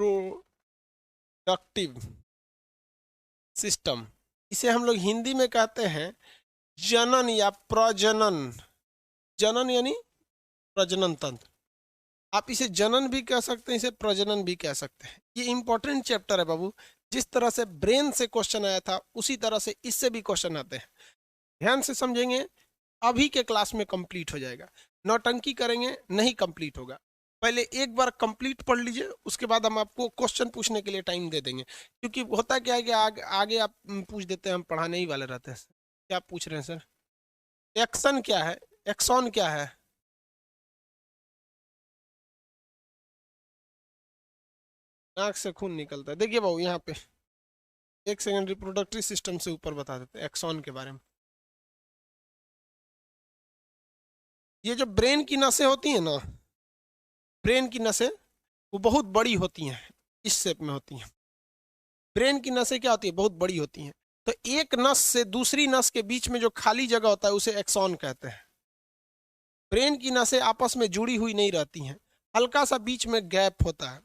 Reproductive system, इसे हम लोग हिंदी में कहते हैं जनन या प्रजनन। जनन यानी प्रजनन तंत्र। आप इसे जनन भी कह सकते हैं, इसे प्रजनन भी कह सकते हैं। ये इंपॉर्टेंट चैप्टर है बाबू। जिस तरह से ब्रेन से क्वेश्चन आया था उसी तरह से इससे भी क्वेश्चन आते हैं। ध्यान से समझेंगे अभी के क्लास में कंप्लीट हो जाएगा। नौटंकी करेंगे नहीं कंप्लीट होगा। पहले एक बार कंप्लीट पढ़ लीजिए, उसके बाद हम आपको क्वेश्चन पूछने के लिए टाइम दे देंगे। क्योंकि होता क्या है कि आगे आप पूछ देते हैं, हम पढ़ाने ही वाले रहते हैं। क्या पूछ रहे हैं सर? एक्शन क्या है, एक्सॉन क्या है? नाक से खून निकलता है। देखिए बाबू यहाँ पे एक सेकंड, रिप्रोडक्टिव सिस्टम से ऊपर बता देते हैं एक्सॉन के बारे में। ये जो ब्रेन की नसें होती हैं ना, ब्रेन की नसें वो बहुत बड़ी होती हैं, इस शेप में होती हैं। ब्रेन की नसें क्या होती है, बहुत बड़ी होती हैं। तो एक नस से दूसरी नस के बीच में जो खाली जगह होता है उसे एक्सॉन कहते हैं। ब्रेन की नसें आपस में जुड़ी हुई नहीं रहती हैं, हल्का सा बीच में गैप होता है।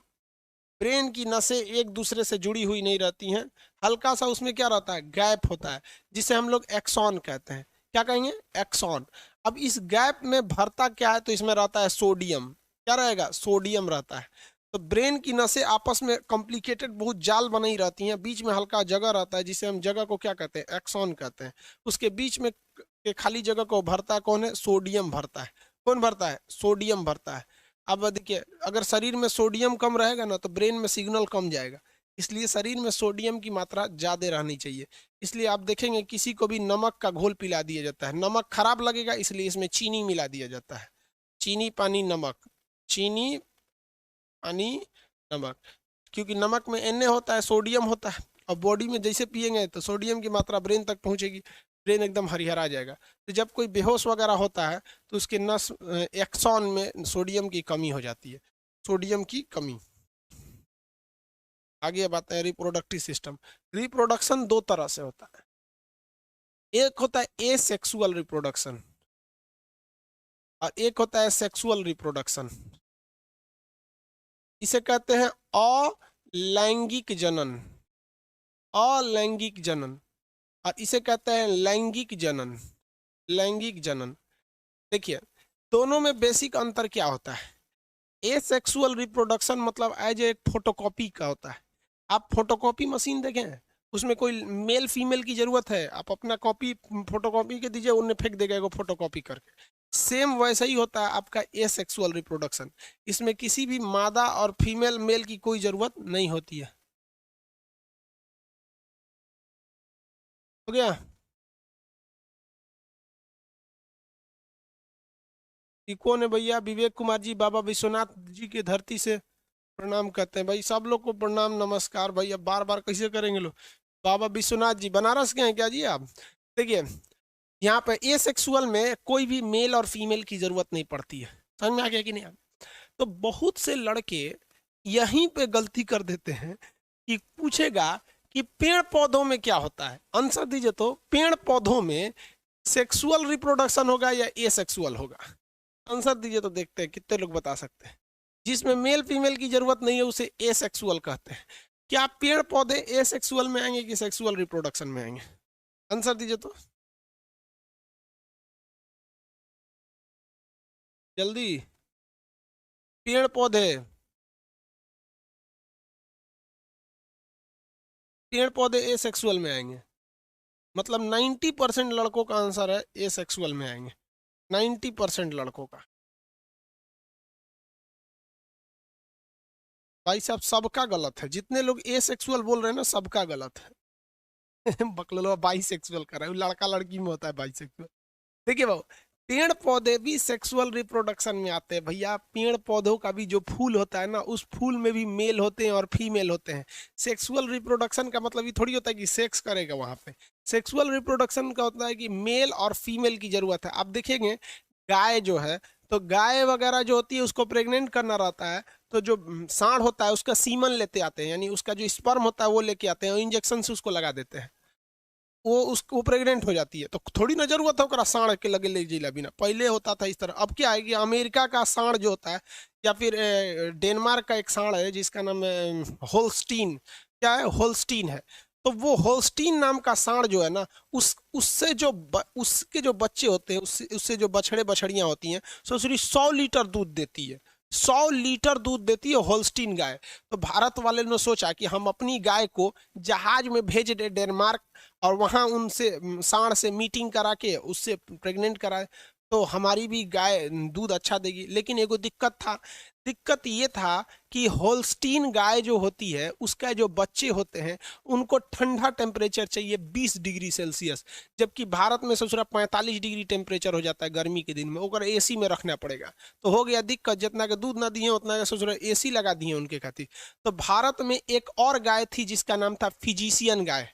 ब्रेन की नसें एक दूसरे से जुड़ी हुई नहीं रहती हैं, हल्का सा उसमें क्या रहता है, गैप होता है, जिसे हम लोग एक्सॉन कहते हैं। क्या कहेंगे, एक्सॉन। अब इस गैप में भरता क्या है, तो इसमें रहता है सोडियम। क्या रहेगा, सोडियम रहता है। तो ब्रेन की नसें आपस में कॉम्प्लिकेटेड बहुत जाल बनी रहती हैं, बीच में हल्का जगह रहता है, जिसे हम जगह को क्या कहते हैं, एक्सॉन कहते हैं। उसके बीच में के खाली जगह को भरता कौन है, सोडियम भरता है। कौन भरता है, सोडियम भरता है। अब देखिए, अगर शरीर में सोडियम कम रहेगा ना तो ब्रेन में सिग्नल कम जाएगा, इसलिए शरीर में सोडियम की मात्रा ज़्यादा रहनी चाहिए। इसलिए आप देखेंगे किसी को भी नमक का घोल पिला दिया जाता है, नमक खराब लगेगा इसलिए इसमें चीनी मिला दिया जाता है। चीनी पानी नमक, चीनी पानी नमक, क्योंकि नमक में Na होता है, सोडियम होता है, और बॉडी में जैसे पिएंगे तो सोडियम की मात्रा ब्रेन तक पहुंचेगी, ब्रेन एकदम हरिहरा जाएगा। तो जब कोई बेहोश वगैरह होता है तो उसके नस एक्सॉन में सोडियम की कमी हो जाती है, सोडियम की कमी। आगे बात है रिप्रोडक्टिव सिस्टम। रिप्रोडक्शन दो तरह से होता है, एक होता है एसेक्सुअल रिप्रोडक्शन और एक होता है सेक्सुअल रिप्रोडक्शन। इसे कहते हैं अलैंगिक जनन, अलैंगिक जनन, और इसे कहते हैं लैंगिक जनन, लैंगिक जनन। देखिए दोनों में बेसिक अंतर क्या होता है। एसेक्सुअल रिप्रोडक्शन मतलब एज एक फोटोकॉपी का होता है। आप फोटोकॉपी मशीन देखें, उसमें कोई मेल फीमेल की जरूरत है, आप अपना कॉपी फोटोकॉपी के दीजिए, उन्हें फेंक देगा वो फोटोकॉपी करके। सेम वैसा ही होता है आपका एसेक्सुअल रिप्रोडक्शन। इसमें किसी भी मादा और फीमेल मेल की कोई जरूरत नहीं होती है। हो गया। ये कौन है भैया, विवेक कुमार जी, बाबा विश्वनाथ जी की धरती से प्रणाम करते हैं भाई। सब लोग को प्रणाम नमस्कार भाई, अब बार बार कैसे करेंगे लोग। बाबा विश्वनाथ जी बनारस के हैं क्या जी आप? देखिए यहाँ पे ए सेक्सुअल में कोई भी मेल और फीमेल की जरूरत नहीं पड़ती है। समझ में आ गया कि नहीं? तो बहुत से लड़के यहीं पे गलती कर देते हैं कि पूछेगा कि पेड़ पौधों में क्या होता है, आंसर दीजिए। तो पेड़ पौधों में सेक्सुअल रिप्रोडक्शन होगा या ए सेक्सुअल होगा? आंसर दीजिए तो देखते हैं कितने लोग बता सकते हैं। जिसमें मेल फीमेल की जरूरत नहीं है उसे ए सेक्सुअल कहते हैं। क्या पेड़ पौधे ए सेक्सुअल में आएंगे कि सेक्सुअल रिप्रोडक्शन में आएंगे? आंसर दीजिए तो जल्दी। पेड़ पौधे, पेड़ पौधे ए सेक्सुअल में आएंगे। मतलब 90% लड़कों का आंसर है ए सेक्सुअल में आएंगे, 90% लड़कों का। भाई साहब सबका गलत है, जितने लोग ए सेक्सुअल बोल रहे हैं ना सबका गलत है। बकलोल बाई सेक्सुअल कर रहा है, लड़का लड़की में होता है बाई सेक्सुअल। देखिए बाबू, पेड़ पौधे भी सेक्सुअल रिप्रोडक्शन में आते हैं भैया। पेड़ पौधों का भी जो फूल होता है ना, उस फूल में भी मेल होते हैं और फीमेल होते हैं। सेक्सुअल रिप्रोडक्शन का मतलब ये थोड़ी होता है कि सेक्स करेगा वहां पे। सेक्सुअल रिप्रोडक्शन का होता है कि मेल और फीमेल की जरूरत है। आप देखेंगे गाय जो है, तो गाय वगैरह जो होती है उसको प्रेग्नेंट करना रहता है, तो जो सांड होता है उसका सीमन लेते आते हैं, यानी उसका जो स्पर्म होता है वो लेके आते हैं और इंजेक्शन से उसको लगा देते हैं। वो प्रेग्नेंट हो जाती है तो थोड़ी ना जरूरत है ओकरा साढ़ के लगे ले जिला बिना। पहले होता था इस तरह। अब क्या है कि अमेरिका का साढ़ जो होता है या फिर डेनमार्क का एक साढ़ है जिसका नाम होल्स्टीन, क्या है, होल्स्टीन है। तो वो होल्स्टीन नाम का साढ़ जो है ना, उससे जो उसके जो बच्चे होते हैं, उससे जो बछड़े बछड़ियां होती हैं, सोचरी 100 लीटर दूध देती है। 100 लीटर दूध देती है होल्स्टीन गाय। तो भारत वाले ने सोचा कि हम अपनी गाय को जहाज में भेज दे डेनमार्क, और वहां उनसे सांड से मीटिंग करा के उससे प्रेग्नेंट कराए, तो हमारी भी गाय दूध अच्छा देगी। लेकिन एगो दिक्कत था। दिक्कत ये था कि होल्स्टीन गाय जो होती है उसका जो बच्चे होते हैं उनको ठंडा टेम्परेचर चाहिए 20 डिग्री सेल्सियस, जबकि भारत में ससुरा 45 डिग्री टेम्परेचर हो जाता है गर्मी के दिन में। ओकर एसी में रखना पड़ेगा। तो हो गया दिक्कत, जितना के दूध ना दिए उतना के ससुरा एसी लगा दिए उनके खातिर। तो भारत में एक और गाय थी जिसका नाम था फिजिशियन गाय।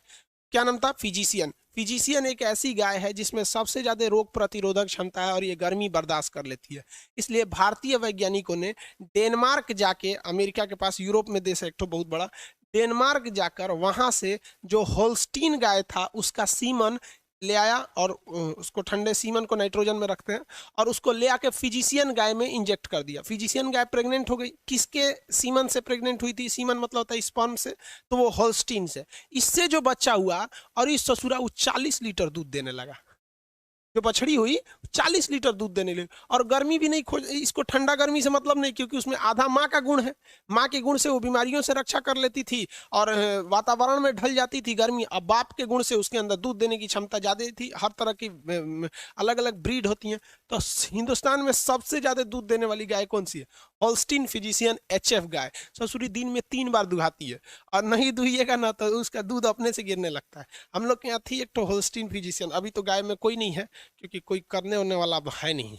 क्या नाम था? फिजिशियन। फिजिशियन एक ऐसी गाय है जिसमें सबसे ज्यादा रोग प्रतिरोधक क्षमता है और ये गर्मी बर्दाश्त कर लेती है। इसलिए भारतीय वैज्ञानिकों ने डेनमार्क जाके, अमेरिका के पास यूरोप में देश है एक तो बहुत बड़ा, डेनमार्क जाकर वहां से जो होल्स्टीन गाय था उसका सीमन ले आया, और उसको ठंडे सीमन को नाइट्रोजन में रखते हैं, और उसको ले आके फिजिशियन गाय में इंजेक्ट कर दिया। फिजिशियन गाय प्रेग्नेंट हो गई। किसके सीमन से प्रेग्नेंट हुई थी? सीमन मतलब होता है स्पर्म से, तो वो होल्स्टीन से। इससे जो बच्चा हुआ और इस ससुरा वो 40 लीटर दूध देने लगा। जो बछड़ी हुई 40 लीटर दूध देने लगी, और गर्मी भी नहीं खोज, इसको ठंडा गर्मी से मतलब नहीं, क्योंकि उसमें आधा माँ का गुण है। माँ के गुण से वो बीमारियों से रक्षा कर लेती थी और वातावरण में ढल जाती थी गर्मी। अब बाप के गुण से उसके अंदर दूध देने की क्षमता ज्यादा थी। हर तरह की अलग अलग ब्रीड होती हैं। तो हिंदुस्तान में सबसे ज्यादा दूध देने वाली गाय कौन सी है? होल्स्टीन फिजिशियन HF गाय। ससुरी दिन में 3 बार दुहाती है, और नहीं दुहिएगा ना तो उसका दूध अपने से गिरने लगता है। हम लोग के यहाँ थी एक तो होल्स्टीन फिजिशियन। अभी तो गाय में कोई नहीं है क्योंकि कोई करने होने वाला अब है नहीं।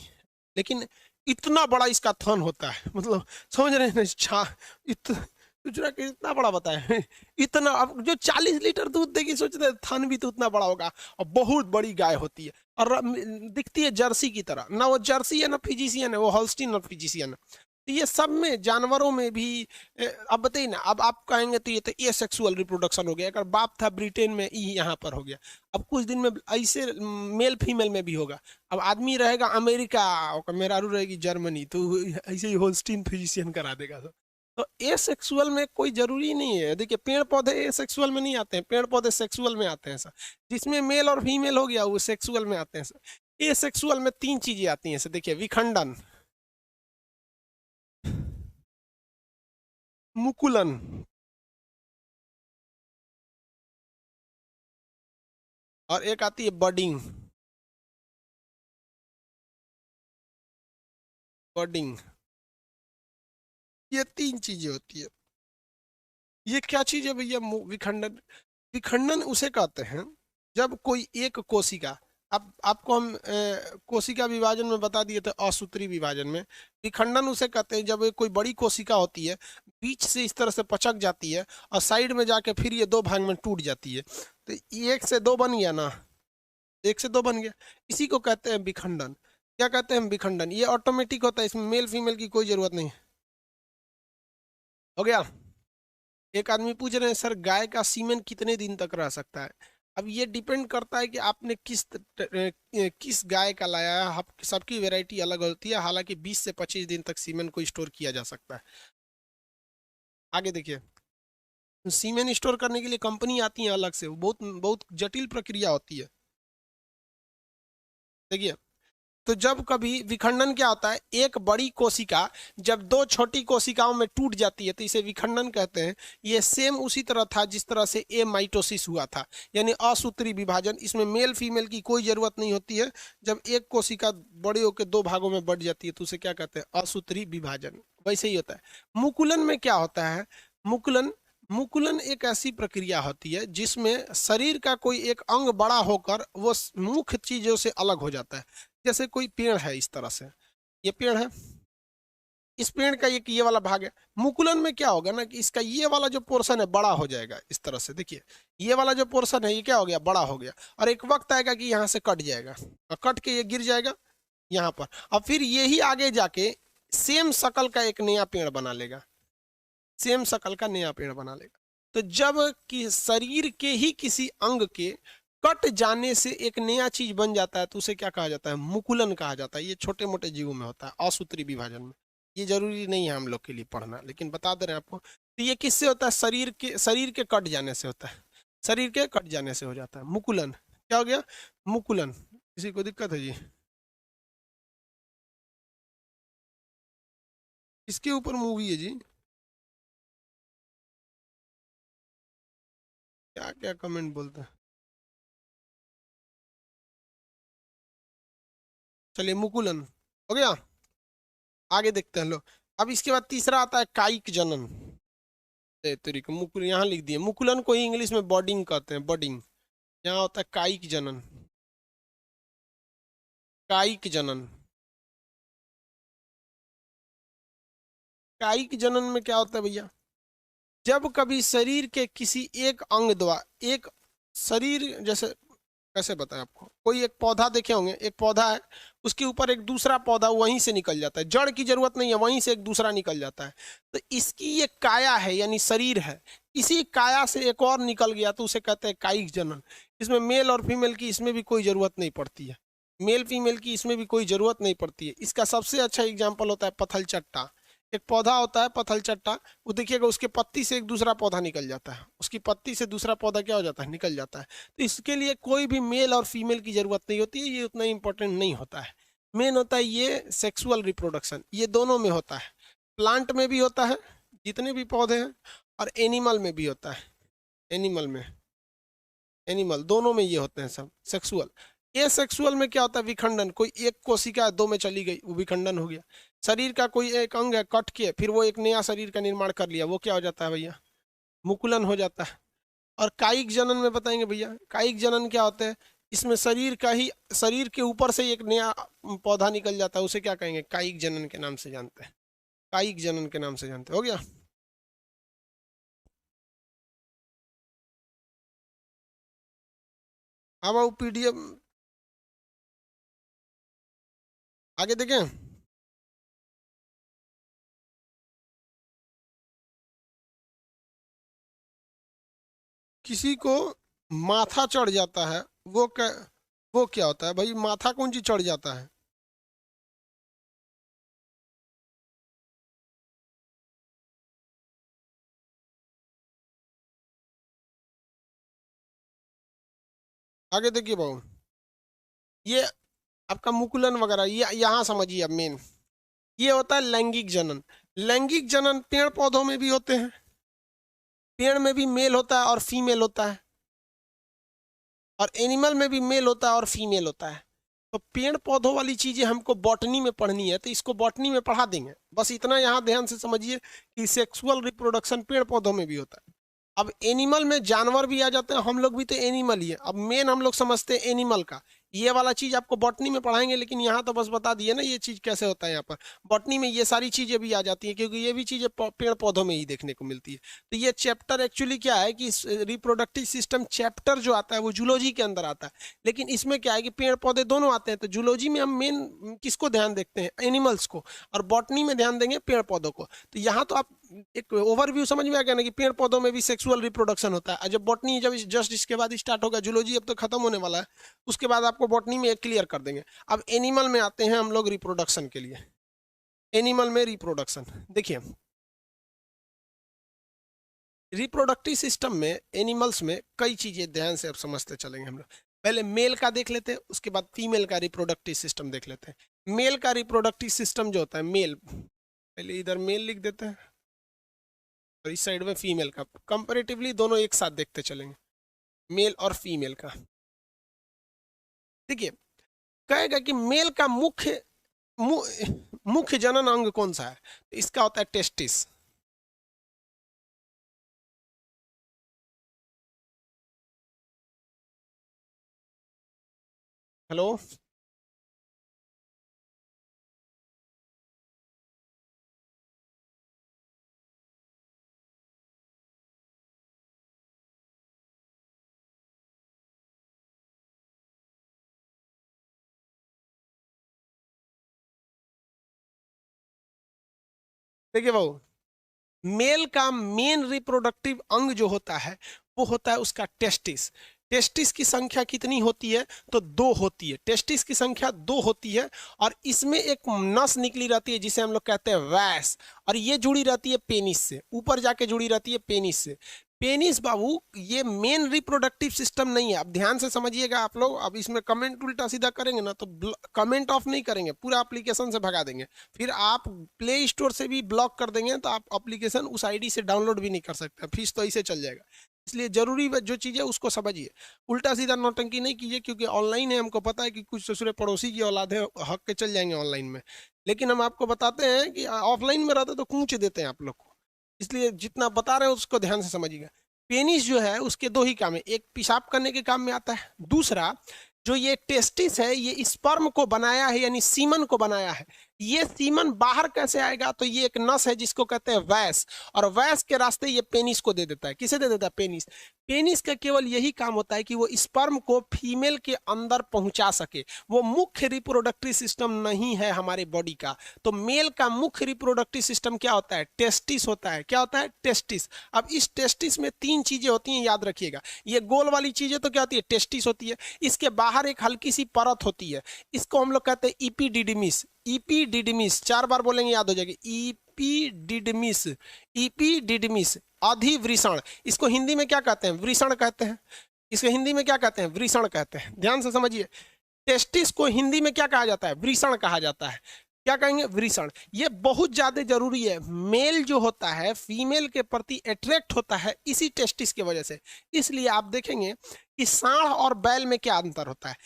लेकिन इतना बड़ा इसका थन होता है, मतलब समझ रहे हैं छा दूसरा के इतना बड़ा बताया इतना। अब जो 40 लीटर दूध देगी, सोच रहे थन भी तो उतना बड़ा होगा। और बहुत बड़ी गाय होती है और दिखती है जर्सी की तरह। ना वो जर्सी है ना फिजिशियन है, वो हॉल्स्टीन और फिजिशियन है। तो ये सब में, जानवरों में भी अब बताइए ना। अब आप कहेंगे तो ये तो ए सेक्सुअल रिप्रोडक्शन हो गया। अगर बाप था ब्रिटेन में, ई यहाँ पर हो गया। अब कुछ दिन में ऐसे मेल फीमेल में भी होगा। अब आदमी रहेगा अमेरिका और मेहरारू रहेगी जर्मनी, तो ऐसे ही होल्स्टीन फिजिशियन करा देगा सब। तो ए सेक्सुअल में कोई जरूरी नहीं है। देखिए पेड़ पौधे ए सेक्सुअल में नहीं आते हैं, पेड़ पौधे सेक्सुअल में आते हैं सर। जिसमें मेल और फीमेल हो गया वो सेक्सुअल में आते हैं सर। ए सेक्सुअल में 3 चीजें आती हैं सर। देखिए विखंडन, मुकुलन, और एक आती है बडिंग। बडिंग, ये 3 चीजें होती है। ये क्या चीज है भैया? विखंडन। विखंडन उसे कहते हैं जब कोई एक कोशिका, अब आपको हम कोशिका विभाजन में बता दिए थे, असूत्री विभाजन में। विखंडन उसे कहते हैं जब कोई बड़ी कोशिका होती है, बीच से इस तरह से पचक जाती है और साइड में जाके फिर ये 2 भाग में टूट जाती है। तो 1 से 2 बन गया ना, 1 से 2 बन गया। इसी को कहते हैं विखंडन। क्या कहते हैं? विखंडन। ये ऑटोमेटिक होता है, इसमें मेल फीमेल की कोई जरूरत नहीं। हो गया। एक आदमी पूछ रहे हैं सर गाय का सीमेन कितने दिन तक रह सकता है? अब ये डिपेंड करता है कि आपने किस गाय का लाया है। सबकी वैरायटी अलग होती है। हालांकि 20 से 25 दिन तक सीमेन को स्टोर किया जा सकता है। आगे देखिए, सीमेन स्टोर करने के लिए कंपनी आती है अलग से, वो बहुत बहुत जटिल प्रक्रिया होती है। देखिए, तो जब कभी विखंडन क्या होता है, एक बड़ी कोशिका जब 2 छोटी कोशिकाओं में टूट जाती है तो इसे विखंडन कहते हैं। ये सेम उसी तरह था जिस तरह से ए माइटोसिस हुआ था, यानी असूत्री विभाजन। इसमें मेल फीमेल की कोई जरूरत नहीं होती है। जब एक कोशिका बड़ी होकर 2 भागों में बढ़ जाती है तो उसे क्या कहते हैं? असूत्री विभाजन। वैसे ही होता है। मुकुलन में क्या होता है? मुकुलन, मुकुलन एक ऐसी प्रक्रिया होती है जिसमें शरीर का कोई एक अंग बड़ा होकर वो मुख्य चीजों से अलग हो जाता है। जैसे कोई पेड़ है इस तरह से, ये पेड़ है, इस पेड़ का एक ये वाला भाग है। मुकुलन में क्या होगा ना कि इसका ये वाला जो पोर्शन है बड़ा हो जाएगा इस तरह से। देखिए ये वाला जो पोर्शन है ये क्या हो गया? बड़ा हो गया। और एक वक्त आएगा कि यहाँ से कट जाएगा, और कट के ये गिर जाएगा यहाँ पर, और फिर यही आगे जाके सेम शकल का एक नया पेड़ बना लेगा। सेम शकल का नया पेड़ बना लेगा। तो जब कि शरीर के ही किसी अंग के कट जाने से एक नया चीज बन जाता है तो उसे क्या कहा जाता है? मुकुलन कहा जाता है। ये छोटे मोटे जीवों में होता है, असूत्री विभाजन में। ये जरूरी नहीं है हम लोग के लिए पढ़ना, लेकिन बता दे रहे हैं आपको। तो ये किससे होता है? शरीर के कट जाने से होता है। शरीर के कट जाने से हो जाता है मुकुलन। क्या हो गया? मुकुलन। किसी को दिक्कत है जी? इसके ऊपर मूवी है जी? क्या क्या कमेंट बोलते हैं। चलिए, मुकुलन हो गया। आगे देखते हैं लोग। अब इसके बाद तीसरा आता है कायिक जनन। तरीके मुकुल यहाँ लिख दिए। मुकुलन को ही इंग्लिश में बॉडिंग कहते हैं, बॉडिंग। यहाँ होता है कायिक जनन। कायिक जनन। कायिक जनन में क्या होता है भैया? जब कभी शरीर के किसी एक अंग द्वारा, एक शरीर जैसे, कैसे बताएं आपको, कोई एक पौधा देखे होंगे, एक पौधा है, उसके ऊपर एक दूसरा पौधा वहीं से निकल जाता है, जड़ की जरूरत नहीं है, वहीं से एक दूसरा निकल जाता है। तो इसकी ये काया है, यानी शरीर है, इसी काया से एक और निकल गया तो उसे कहते हैं कायिक जनन। इसमें मेल और फीमेल की इसमें भी कोई जरूरत नहीं पड़ती है। मेल फीमेल की इसमें भी कोई जरूरत नहीं पड़ती है। इसका सबसे अच्छा एग्जाम्पल होता है पथल चट्टा। एक पौधा होता है पथल चट्टा, वो देखिएगा उसके पत्ती से एक दूसरा पौधा निकल जाता है, उसकी पत्ती से दूसरा पौधा क्या हो जाता है? निकल जाता है। तो इसके लिए कोई भी मेल और फीमेल की जरूरत नहीं होती है, ये उतना इंपॉर्टेंट नहीं होता है। मेन होता है ये सेक्सुअल रिप्रोडक्शन, ये दोनों में होता है। प्लांट में भी होता है, जितने भी पौधे हैं, और एनिमल में भी होता है। एनिमल में, एनिमल दोनों में ये होते हैं सब सेक्सुअल। ये सेक्सुअल में क्या होता है? विखंडन। कोई एक कोशिका दो में चली गई, वो विखंडन हो गया। शरीर का कोई एक अंग है, कट के फिर वो एक नया शरीर का निर्माण कर लिया, वो क्या हो जाता है भैया? मुकुलन हो जाता है। और कायिक जनन में बताएंगे भैया, कायिक जनन क्या होता है? इसमें शरीर का ही, शरीर के ऊपर से एक नया पौधा निकल जाता है, उसे क्या कहेंगे? कायिक जनन के नाम से जानते हैं। कायिक जनन के नाम से जानते हैं। हो गया। अब वो पीडीएफ आगे देखें। किसी को माथा चढ़ जाता है, वो क्या होता है भाई? माथा कौन चीज चढ़ जाता है? आगे देखिए बाबू, ये आपका मुकुलन वगैरह, ये यहाँ समझिए अब मेन। ये होता है लैंगिक जनन। लैंगिक जनन पेड़ पौधों में भी होते हैं। पेड़ में भी मेल होता है और फीमेल होता है, और एनिमल में भी मेल होता है और फीमेल होता है। तो पेड़ पौधों वाली चीजें हमको बॉटनी में पढ़नी है, तो इसको बॉटनी में पढ़ा देंगे। बस इतना यहाँ ध्यान से समझिए कि सेक्सुअल रिप्रोडक्शन पेड़ पौधों में भी होता है। अब एनिमल में जानवर भी आ जाते हैं, हम लोग भी तो एनिमल ही है। अब मेन हम लोग समझते हैं एनिमल का, ये वाला चीज आपको बॉटनी में पढ़ाएंगे, लेकिन यहाँ तो बस बता दिए ना ये चीज कैसे होता है। यहाँ पर बॉटनी में ये सारी चीजें भी आ जाती है, क्योंकि ये भी चीजें पेड़ पौधों में ही देखने को मिलती है। तो ये चैप्टर एक्चुअली क्या है कि रिप्रोडक्टिव सिस्टम चैप्टर जो आता है वो जूलॉजी के अंदर आता है, लेकिन इसमें क्या है कि पेड़ पौधे दोनों आते हैं। तो जूलॉजी में हम मेन किसको ध्यान देखते हैं? एनिमल्स को। और बॉटनी में ध्यान देंगे पेड़ पौधों को। तो यहाँ तो आप एक ओवरव्यू समझ में आ गया ना कि पेड़ पौधों में भी सेक्सुअल रिप्रोडक्शन होता है। और जब बॉटनी, जब जस्ट इसके बाद स्टार्ट होगा, जूलॉजी अब तो खत्म होने वाला है, उसके बाद आपको बॉटनी में एक क्लियर कर देंगे। अब एनिमल में आते हैं हम लोग रिप्रोडक्शन के लिए। एनिमल में रिप्रोडक्शन देखिए, रिप्रोडक्टिव सिस्टम में एनिमल्स में कई चीजें ध्यान से अब समझते चलेंगे हम लोग। पहले मेल का देख लेते हैं, उसके बाद फीमेल का रिप्रोडक्टिव सिस्टम देख लेते हैं। मेल का रिप्रोडक्टिव सिस्टम जो होता है, मेल, पहले इधर मेल लिख देते हैं और इस साइड में फीमेल का। कंपैरेटिवली दोनों एक साथ देखते चलेंगे, मेल और फीमेल का। देखिए, कहेगा कि मेल का मुख्य जनन अंग कौन सा है? इसका होता है टेस्टिस। हेलो, देखिए बाबू, मेल का मेन रिप्रोडक्टिव अंग जो होता है वो होता है उसका टेस्टिस। टेस्टिस की संख्या कितनी होती है? तो 2 होती है। टेस्टिस की संख्या 2 होती है और इसमें एक नस निकली रहती है जिसे हम लोग कहते हैं वैस, और ये जुड़ी रहती है पेनिस से, ऊपर जाके जुड़ी रहती है पेनिस से। पेनिस बाबू ये मेन रिप्रोडक्टिव सिस्टम नहीं है। अब ध्यान से समझिएगा आप लोग। अब इसमें कमेंट उल्टा सीधा करेंगे ना तो कमेंट ऑफ नहीं करेंगे, पूरा एप्लीकेशन से भगा देंगे। फिर आप प्ले स्टोर से भी ब्लॉक कर देंगे तो आप एप्लीकेशन उस आईडी से डाउनलोड भी नहीं कर सकते, फीस तो ऐसे चल जाएगा। इसलिए जरूरी जो चीज़ है उसको समझिए, उल्टा सीधा नौटंकी नहीं कीजिए, क्योंकि ऑनलाइन है, हमको पता है कि कुछ ससुरे पड़ोसी की औलाद है, हक के चल जाएंगे ऑनलाइन में। लेकिन हम आपको बताते हैं कि ऑफलाइन में रहते तो कूच देते हैं आप लोग को, इसलिए जितना बता रहे हैं उसको ध्यान से समझिएगा। पेनिस जो है उसके 2 ही काम है, एक पेशाब करने के काम में आता है, दूसरा जो ये टेस्टिस है ये स्पर्म को बनाया है, यानी सीमन को बनाया है। ये सीमन बाहर कैसे आएगा? तो ये एक नस है जिसको कहते हैं वैस, और वैस के रास्ते ये पेनिस को दे देता है। किसे दे देता है? पेनिस। पेनिस का केवल यही काम होता है कि वो स्पर्म को फीमेल के अंदर पहुंचा सके। वो मुख्य रिप्रोडक्टिव सिस्टम नहीं है हमारे बॉडी का। तो मेल का मुख्य रिप्रोडक्टिव सिस्टम क्या होता है? टेस्टिस होता है। क्या होता है? टेस्टिस। अब इस टेस्टिस में 3 चीजें होती हैं, याद रखिएगा। ये गोल वाली चीजें तो क्या होती है? टेस्टिस होती है। इसके बाहर एक हल्की सी परत होती है, इसको हम लोग कहते हैं इपीडिडिमिस। इपीडिडिमिस 4 बार बोलेंगे याद हो जाएगी। इपीडिडिमिस, इपीडिडिमिस अधिवृषण। इसको हिंदी में क्या कहते हैं? वृषण कहते हैं। इसको हिंदी में क्या कहते हैं? वृषण कहते हैं। ध्यान से समझिए, टेस्टिस को हिंदी में क्या कहा जाता है? वृषण कहा जाता है। क्या कहेंगे? वृषण। ये बहुत ज्यादा जरूरी है। मेल जो होता है फीमेल के प्रति अट्रैक्ट होता है इसी टेस्टिस की वजह से। इसलिए आप देखेंगे कि सांड और बैल में क्या अंतर होता है।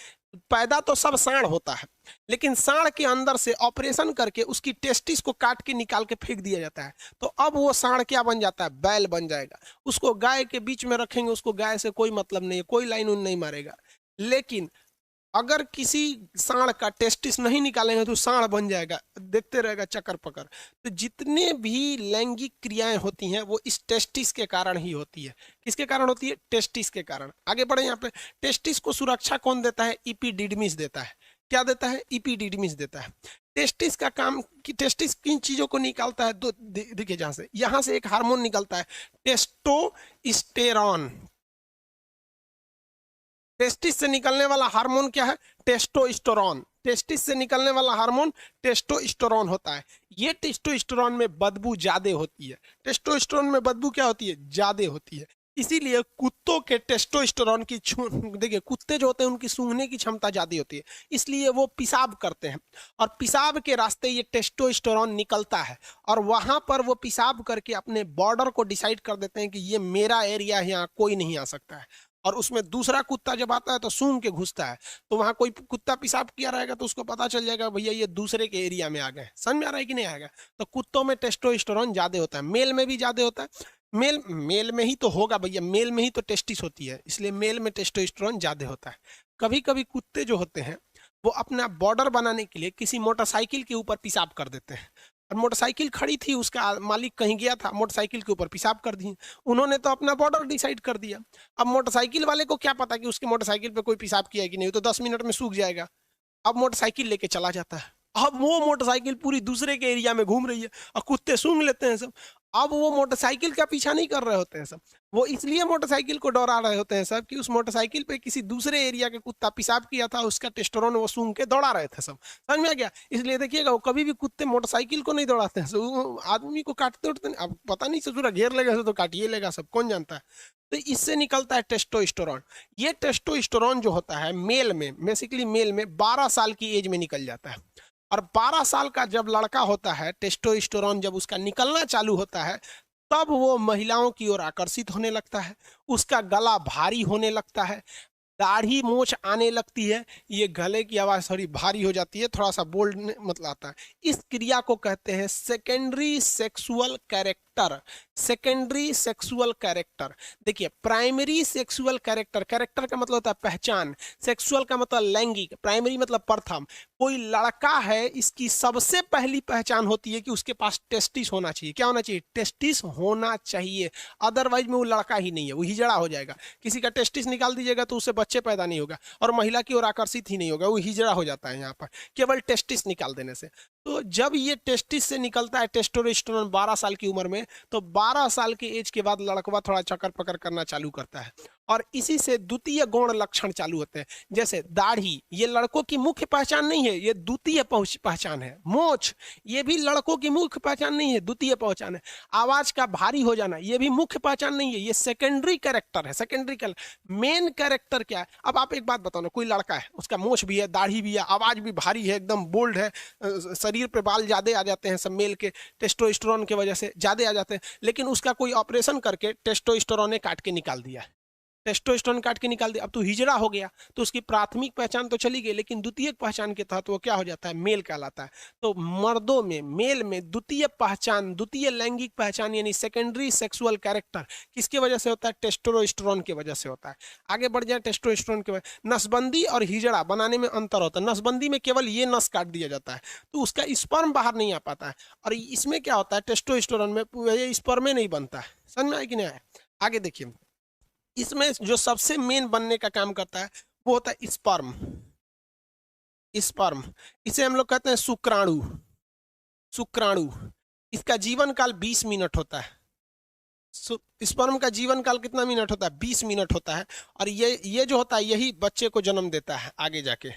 पैदा तो सब सांड होता है, लेकिन सांड के अंदर से ऑपरेशन करके उसकी टेस्टिस को काट के निकाल के फेंक दिया जाता है। तो अब वो सांड क्या बन जाता है? बैल बन जाएगा। उसको गाय के बीच में रखेंगे, उसको गाय से कोई मतलब नहीं है, कोई लाइन उन नहीं मारेगा। लेकिन अगर किसी सांड का टेस्टिस नहीं निकालेंगे तो सांड बन जाएगा, देखते रहेगा चक्कर पकड़। तो जितने भी लैंगिक क्रियाएं होती हैं वो इस टेस्टिस के कारण ही होती है। किसके कारण होती है? टेस्टिस के कारण। आगे बढ़े यहाँ पे। टेस्टिस को सुरक्षा कौन देता है? इपीडिडमिस देता है। क्या देता है? इपीडिडमिस देता है। टेस्टिस का काम कि टेस्टिस किन चीजों को निकालता है? दो देखिए, यहाँ से एक हार्मोन निकलता है, टेस्टोस्टेरॉन। टेस्टिस से निकलने वाला हार्मोन क्या है? टेस्टोस्टेरोन। टेस्टिस से निकलने वाला हार्मोन टेस्टोस्टेरोन होता है। ये टेस्टोस्टेरोन में बदबू ज्यादा होती है। टेस्टोस्टेरोन में बदबू क्या होती है? ज्यादा होती है। इसीलिए कुत्तों के टेस्टोस्टेरोन की देखिए, कुत्ते जो होते हैं उनकी सूंघने की क्षमता ज्यादा होती है, इसलिए वो पेशाब करते हैं और पेशाब के रास्ते ये टेस्टोस्टेरोन निकलता है और वहां पर वो पेशाब करके अपने बॉर्डर को डिसाइड कर देते हैं कि ये मेरा एरिया है, यहाँ कोई नहीं आ सकता है। और उसमें दूसरा कुत्ता जब आता है तो सूंघ के घुसता है, तो वहां कोई कुत्ता पेशाब किया रहेगा तो उसको पता चल जाएगा भैया ये दूसरे के एरिया में आ गए। समझ में आ रहा है कि नहीं आएगा? तो कुत्तों में टेस्टोस्टेरोन ज्यादा होता है, मेल में भी ज्यादा होता है। मेल में ही तो होगा भैया, मेल में ही तो टेस्टिस होती है, इसलिए मेल में टेस्टोस्टेरोन ज्यादा होता है। कभी कभी कुत्ते जो होते हैं वो अपना बॉर्डर बनाने के लिए किसी मोटरसाइकिल के ऊपर पेशाब कर देते हैं, और मोटरसाइकिल खड़ी थी, उसका मालिक कहीं गया था, मोटरसाइकिल के ऊपर पेशाब कर दिए। उन्होंने तो अपना बॉर्डर डिसाइड कर दिया। अब मोटरसाइकिल वाले को क्या पता कि उसके मोटरसाइकिल पे कोई पेशाब किया है कि नहीं, तो 10 मिनट में सूख जाएगा। अब मोटरसाइकिल लेके चला जाता है, अब वो मोटरसाइकिल पूरी दूसरे के एरिया में घूम रही है और कुत्ते सूंघ लेते हैं सब। अब वो मोटरसाइकिल का पीछा नहीं कर रहे होते हैं सब, वो इसलिए मोटरसाइकिल को दौड़ा रहे होते हैं सब कि उस मोटरसाइकिल पे किसी दूसरे एरिया के कुत्ता पेशाब किया था, उसका टेस्टोस्टेरोन वो सूंघ के दौड़ा रहे थे सब। समझ में आ गया? इसलिए देखिएगा वो कभी भी कुत्ते मोटरसाइकिल को नहीं दौड़ाते हैं, वो आदमी को काटते उठते नहीं। अब पता नहीं ससुरा घेर लेगा तो काटिए लेगा सब, कौन जानता है। तो इससे निकलता है टेस्टोस्टेरोन। ये टेस्टोस्टेरोन जो होता है मेल में, बेसिकली मेल में 12 साल की एज में निकल जाता है। और 12 साल का जब लड़का होता है, टेस्टोस्टेरोन जब उसका निकलना चालू होता है, तब वो महिलाओं की ओर आकर्षित होने लगता है, उसका गला भारी होने लगता है, दाढ़ी मूछ आने लगती है, ये गले की आवाज थोड़ी भारी हो जाती है, थोड़ा सा बोल्ड मतलब आता है। इस क्रिया को कहते हैं secondary sexual character. Secondary sexual character. देखिए, प्राइमरी सेक्सुअल कैरेक्टर, कैरेक्टर का मतलब होता है पहचान, सेक्सुअल का मतलब लैंगिक, प्राइमरी मतलब प्रथम। कोई लड़का है, इसकी सबसे पहली पहचान होती है कि उसके पास टेस्टिस होना चाहिए। क्या होना चाहिए? टेस्टिस होना चाहिए, अदरवाइज में वो लड़का ही नहीं है, वो हिजड़ा हो जाएगा। किसी का टेस्टिस निकाल दीजिएगा तो उससे बच्चे पैदा नहीं होगा और महिला की ओर आकर्षित ही नहीं होगा, वो हिजड़ा हो जाता है यहाँ पर केवल टेस्टिस निकाल देने से। तो जब ये टेस्टिस से निकलता है टेस्टोस्टेरोन 12 साल की उम्र में, तो 12 साल की एज के बाद लड़कवा थोड़ा चक्कर पकड़ करना चालू करता है और इसी से द्वितीय गौण लक्षण चालू होते हैं। जैसे दाढ़ी, ये लड़कों की मुख्य पहचान नहीं है, ये द्वितीय पहचान है। मोछ, ये भी लड़कों की मुख्य पहचान नहीं है, द्वितीय पहचान है। आवाज का भारी हो जाना, ये भी मुख्य पहचान नहीं है, ये सेकेंडरी कैरेक्टर है। सेकेंडरी मेन कैरेक्टर क्या है? अब आप एक बात बताओ ना, कोई लड़का है, उसका मोछ भी है, दाढ़ी भी है, आवाज भी भारी है, एकदम बोल्ड है, शरीर पे बाल ज्यादा आ जाते हैं, सब मेल के टेस्टोस्टेरोन की वजह से ज्यादा आ जाते हैं, लेकिन उसका कोई ऑपरेशन करके टेस्टोस्टेरोन ने काट के निकाल दिया है, टेस्टोस्टेरोन काट के निकाल दिया, अब तो हिजड़ा हो गया, तो उसकी प्राथमिक पहचान तो चली गई, लेकिन द्वितीय पहचान के तहत वो क्या हो जाता है? मेल कहलाता है। तो मर्दों में, मेल में द्वितीय पहचान, द्वितीय लैंगिक पहचान यानी सेकेंडरी सेक्सुअल कैरेक्टर किसकी वजह से होता है? टेस्टोस्टेरोन की वजह से होता है। आगे बढ़ जाए, टेस्टोस्टेरोन की वजह। नसबंदी और हिजड़ा बनाने में अंतर होता है। नसबंदी में केवल ये नस काट दिया जाता है, तो उसका स्पर्म बाहर नहीं आ पाता है, और इसमें क्या होता है? टेस्टोस्टेरोन में ये स्पर्म नहीं बनता है। समझ में आया कि नहीं आया? आगे देखिए, इसमें जो सबसे मेन बनने का काम करता है वो होता है स्पर्म। स्पर्म, इसे हम लोग कहते हैं शुक्राणु। शुक्राणु, इसका जीवन काल 20 मिनट होता है। स्पर्म का जीवन काल कितना मिनट होता है? 20 मिनट होता है। और ये जो होता है यही बच्चे को जन्म देता है आगे जाके।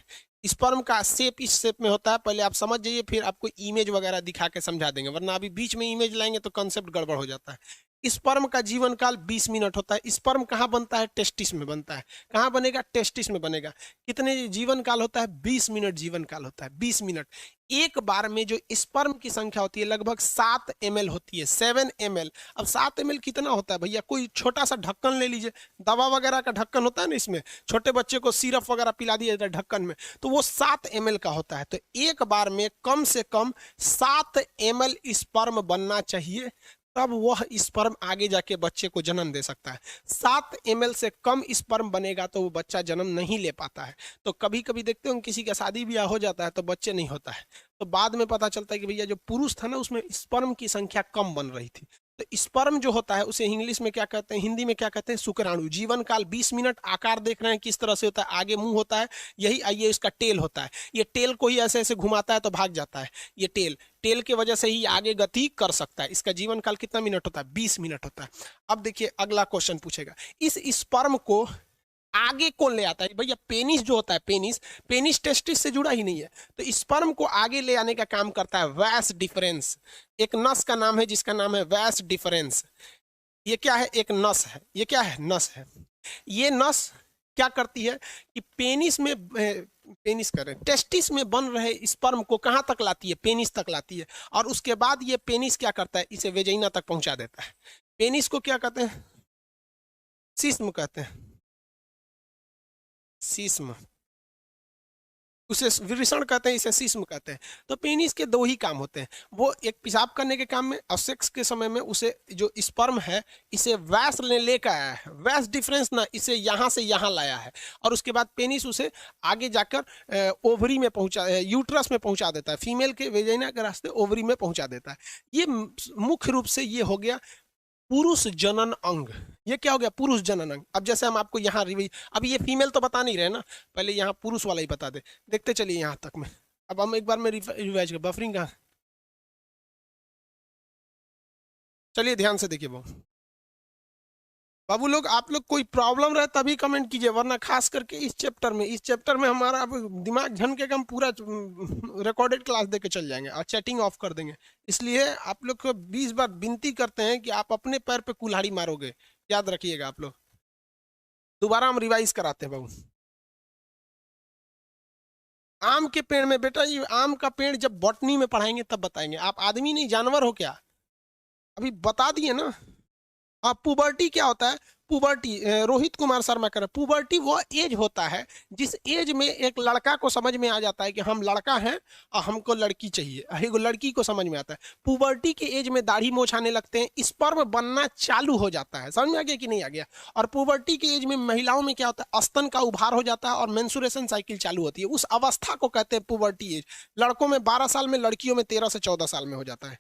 स्पर्म का शेप इस शेप में होता है, पहले आप समझ जाइए, फिर आपको इमेज वगैरह दिखा के समझा देंगे, वरना अभी बीच में इमेज लाएंगे तो कंसेप्ट गड़बड़ हो जाता है। स्पर्म का जीवन काल 20 मिनट होता है। स्पर्म कहाँ बनता है? टेस्टिस में बनता है। कहाँ बनेगा? टेस्टिस में बनेगा। कितने जीवन काल होता है? 20 मिनट जीवन काल होता है। 20 मिनट। एक बार में जो स्पर्म की संख्या होती है लगभग 7 ml होती है, 7 ml। अब 7 ml कितना होता है भैया? कोई छोटा सा ढक्कन ले लीजिए, दवा वगैरह का ढक्कन होता है ना, इसमें छोटे बच्चे को सिरप वगैरह पिला दिया जाता है ढक्कन में, तो वो 7 ml का होता है। तो एक बार में कम से कम 7 ml स्पर्म बनना चाहिए, तब वह स्पर्म आगे जाके बच्चे को जन्म दे सकता है। 7 ml से कम स्पर्म बनेगा तो वो बच्चा जन्म नहीं ले पाता है। तो कभी कभी देखते हो किसी का शादी ब्याह हो जाता है तो बच्चे नहीं होता है, तो बाद में पता चलता है कि भैया जो पुरुष था ना उसमें स्पर्म की संख्या कम बन रही थी। तो स्पर्म जो होता है उसे इंग्लिश में क्या कहते हैं, हिंदी में क्या कहते हैं? शुक्राणु। जीवन काल 20 मिनट। आकार देख रहे हैं किस तरह से होता है, आगे मुंह होता है, यही आइए इसका टेल होता है, ये टेल को ही ऐसे ऐसे घुमाता है तो भाग जाता है। ये टेल, टेल की वजह से ही आगे गति कर सकता है। इसका जीवन काल कितना मिनट होता है? 20 मिनट होता है। अब देखिए अगला क्वेश्चन पूछेगा, इस स्पर्म को आगे कौन ले आता है? भैया पेनिस जो होता है, पेनिस, पेनिस टेस्टिस से जुड़ा ही नहीं है, तो स्पर्म को आगे ले आने का काम करता है वैस डिफरेंस। एक नस का नाम है जिसका नाम है वैस डिफरेंस। ये क्या है? एक नस है। ये क्या है? नस है। ये नस क्या करती है कि पेनिस में, पेनिस कर रहे हैं, टेस्टिस में बन रहे स्पर्म को कहां तक लाती है? पेनिस तक लाती है। और उसके बाद ये पेनिस क्या करता है? इसे वेजाइना तक पहुंचा देता है। पेनिस को क्या कहते हैं? सिस्म कहते हैं। सिस्म, उसे वृषण कहते हैं, इसे सिस्म कहते हैं। तो पेनिस के दो ही काम होते हैं, वो एक पेशाब करने के काम में और सेक्स के समय में उसे जो स्पर्म है इसे वैस ने लेकर आया है, वैस डिफरेंस ना, इसे यहाँ से यहाँ लाया है, और उसके बाद पेनिस उसे आगे जाकर ओवरी में पहुंचा, यूट्रस में पहुंचा देता है, फीमेल के वेजाइना के रास्ते ओवरी में पहुंचा देता है। ये मुख्य रूप से ये हो गया पुरुष जनन अंग। ये क्या हो गया? पुरुष जनन अंग। अब जैसे हम आपको यहाँ अभी ये फीमेल तो बता नहीं रहे ना, पहले यहाँ पुरुष वाला ही बता दे, देखते चलिए यहाँ तक में। अब हम एक बार में रिवाइज कर, बफरिंग कहाँ, चलिए ध्यान से देखिए बाबू लोग, आप लोग कोई प्रॉब्लम रहे तभी कमेंट कीजिए, वरना खास करके इस चैप्टर में हमारा दिमाग झनके का हम पूरा रिकॉर्डेड क्लास दे के चल जाएंगे और चैटिंग ऑफ कर देंगे। इसलिए आप लोग को 20 बार विनती करते हैं कि आप अपने पैर पे कुल्हाड़ी मारोगे, याद रखिएगा आप लोग। दोबारा हम रिवाइज कराते हैं बाबू। आम के पेड़ में बेटा, ये आम का पेड़ जब बॉटनी में पढ़ाएंगे तब बताएंगे, आप आदमी नहीं जानवर हो क्या? अभी बता दिए ना। अब पुबर्टी क्या होता है? पुबर्टी, रोहित कुमार शर्मा कर, पुबर्टी वो एज होता है जिस एज में एक लड़का को समझ में आ जाता है कि हम लड़का हैं और हमको लड़की चाहिए, एक लड़की को समझ में आता है। पुबर्टी के एज में दाढ़ी मोछ आने लगते हैं, स्पर्म बनना चालू हो जाता है। समझ में आ गया कि नहीं आ गया? और पुबर्टी के एज में महिलाओं में क्या होता है? स्तन का उभार हो जाता है और मेंसुरेशन साइकिल चालू होती है, उस अवस्था को कहते हैं पुबर्टी एज। लड़कों में 12 साल में, लड़कियों में 13 से 14 साल में हो जाता है।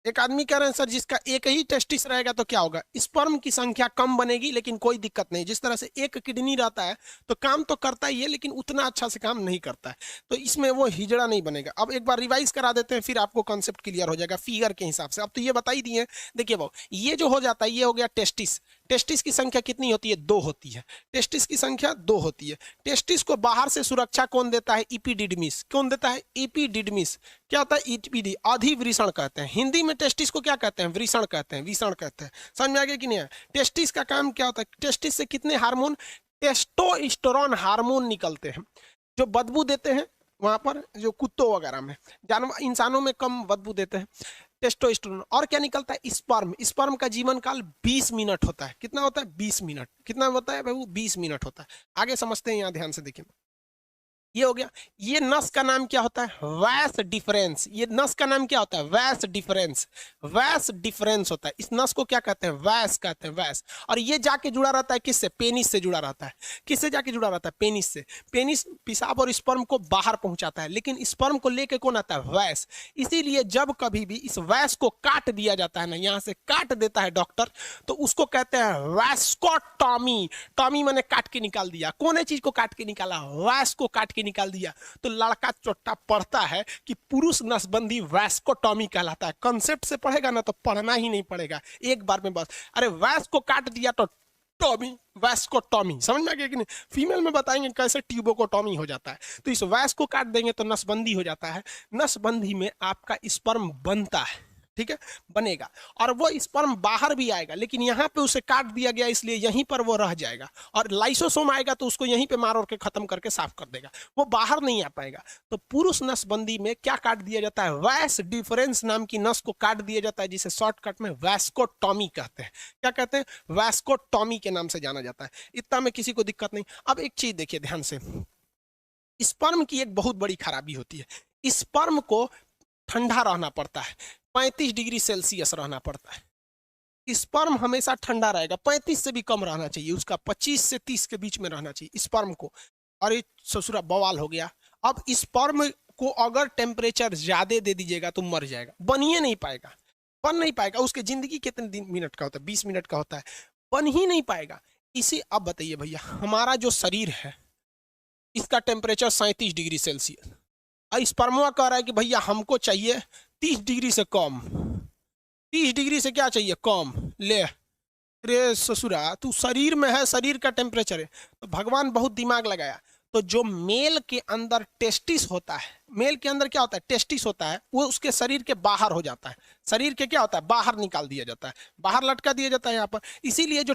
एक आदमी कह रहे हैं सर जिसका एक ही टेस्टिस रहेगा तो क्या होगा, स्पर्म की संख्या कम बनेगी लेकिन कोई दिक्कत नहीं। जिस तरह से एक किडनी रहता है तो काम तो करता ही है लेकिन उतना अच्छा से काम नहीं करता है, तो इसमें वो हिजड़ा नहीं बनेगा। अब एक बार रिवाइज करा देते हैं फिर आपको कॉन्सेप्ट क्लियर हो जाएगा फिगर के हिसाब से। अब तो ये बता ही दिए, देखिए वो ये जो हो जाता है ये हो गया टेस्टिस। टेस्टिस की संख्या कितनी होती है, 2 होती है। टेस्टिस की संख्या 2 होती है। टेस्टिस को बाहर से सुरक्षा कौन देता है, इपिडिडमिस। कौन देता है, इपिडिडमिस। क्या होता है, ईपीडी, अधिवृषण कहते हैं। हिंदी में टेस्टिस को क्या कहते हैं, वृषण कहते हैं, विषण कहते हैं। समझ में आ गया कि नहीं? टेस्टिस का काम क्या होता है, टेस्टिस से कितने हार्मोन, टेस्टोस्टेरोन हार्मोन निकलते हैं जो बदबू देते हैं। वहां पर जो कुत्तों वगैरह में, जानवर, इंसानों में कम बदबू देते हैं। टेस्टोस्टेरोन। और क्या निकलता है, स्पर्म। स्पर्म का जीवन काल 20 मिनट होता है। कितना होता है, 20 मिनट। कितना होता है भाई, 20 मिनट होता है। आगे समझते हैं, यहाँ ध्यान से देखिए। ये हो गया। ये नस का नाम क्या होता है, वैस डिफरेंस। ये नस का नाम क्या होता है, वैस डिफरेंस। वैस डिफरेंस होता है। इस नस को क्या कहते हैं, वैस कहते हैं, वैस। और ये जाके जुड़ा रहता है किससे, पेनिस से जुड़ा रहता है। किससे जाके जुड़ा रहता है, पेनिस से। पेनिस पेशाब और स्पर्म को बाहर पहुंचाता है, लेकिन स्पर्म को लेके कौन आता है, वैस। इसीलिए जब कभी भी इस वैस को काट दिया जाता है ना, यहां से काट देता है डॉक्टर, तो उसको कहते हैं वैस्कोटॉमी। टॉमी मैंने काट के निकाल दिया। कौन चीज को काट के निकाला, वैस को काट के निकाल दिया। तो लड़का चोट्टा पढ़ता है कि पुरुष नसबंदी वैस्कोटॉमी कहलाता है। कंसेप्ट से पढ़ेगा ना तो पढ़ना ही नहीं पड़ेगा, एक बार में बस। अरे वैस को काट दिया तो टॉमी, वैस्कोटॉमी। समझ में आ गया कि नहीं? फीमेल में बताएंगे कैसे ट्यूबोकोटॉमी हो जाता है। तो इस वैस को काट देंगे तो नसबंदी हो जाता है। नसबंदी में आपका स्पर्म बनता है, ठीक है, बनेगा। और वो स्पर्म बाहर भी आएगा, लेकिन यहाँ पे उसे काट दिया गया इसलिए यहीं पर वो रह जाएगा। और लाइसोसोम आएगा तो उसको यहीं पे मार और के खत्म करके साफ कर देगा, वो बाहर नहीं आ पाएगा। तो पुरुष नसबंदी में क्या काट दिया जाता है, वैस डिफरेंस नाम की नस को काट दिया जाता है, जिसे शॉर्टकट में वैस्कोटॉमी कहते हैं। क्या कहते हैं, वैस्कोटॉमी के नाम से जाना जाता है। इतना में किसी को दिक्कत नहीं। अब एक चीज देखिए ध्यान से, स्पर्म की एक बहुत बड़ी खराबी होती है, स्पर्म को ठंडा रहना पड़ता है। 35 डिग्री सेल्सियस रहना पड़ता है। स्पर्म हमेशा ठंडा रहेगा, 35 से भी कम रहना चाहिए उसका, 25 से 30 के बीच में रहना चाहिए स्पर्म को। और ये ससुरा बवाल हो गया। अब स्पर्म को अगर टेम्परेचर ज्यादा दे दीजिएगा तो मर जाएगा, बन ही नहीं पाएगा। बन नहीं पाएगा। उसकी जिंदगी कितने दिन मिनट का होता है, 20 मिनट का होता है, बन ही नहीं पाएगा। इसे अब बताइए भैया, हमारा जो शरीर है इसका टेम्परेचर 37 डिग्री सेल्सियस, और स्पर्मवा कह रहा है कि भैया हमको चाहिए 30 डिग्री से कम। 30 डिग्री से क्या चाहिए, कम। ले रे ससुरा, तू शरीर में है, शरीर का टेम्परेचर है। तो भगवान बहुत दिमाग लगाया। तो जो मेल के अंदर टेस्टिस होता है, मेल के अंदर क्या होता है, टेस्टिस होता है, वो उसके शरीर के बाहर हो जाता है। शरीर के क्या होता है, बाहर निकाल दिया जाता है, बाहर लटका दिया जाता है यहाँ पर। इसीलिए जो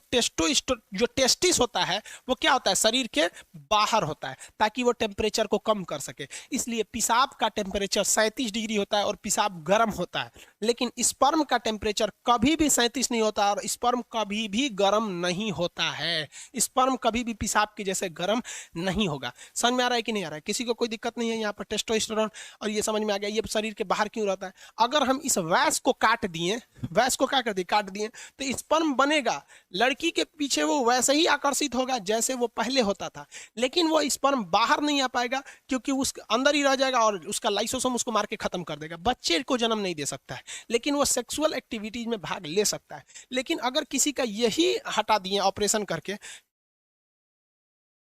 जो टेस्टिस होता है वो क्या होता है, शरीर के बाहर होता है, ताकि वो टेम्परेचर को कम कर सके। इसलिए पेशाब का टेम्परेचर 37 डिग्री होता है और पेशाब गर्म होता है। लेकिन स्पर्म का टेम्परेचर कभी भी 37 नहीं होता और स्पर्म कभी भी गर्म नहीं होता है। स्पर्म कभी भी पेशाब के जैसे गर्म नहीं होगा। समझ में आ रहा है कि नहीं आ रहा है? किसी को कोई दिक्कत नहीं है यहाँ पर, टेस्टोस्टेरोन। और ये समझ में आ गया ये शरीर के बाहर क्यों रहता है। अगर हम इस वैस को काट दिए, वैस को क्या कर दिए, काट दिए, तो स्पर्म बनेगा, लड़की के पीछे वो वैसे ही आकर्षित होगा जैसे वो पहले होता था। लेकिन वो स्पर्म बाहर नहीं आ पाएगा क्योंकि उसके अंदर ही रह जाएगा और उसका लाइसोसोम उसको मार के खत्म कर देगा। बच्चे को जन्म नहीं दे सकता है, लेकिन वो सेक्सुअल एक्टिविटीज में भाग ले सकता है। लेकिन अगर किसी का यही हटा दिए ऑपरेशन करके,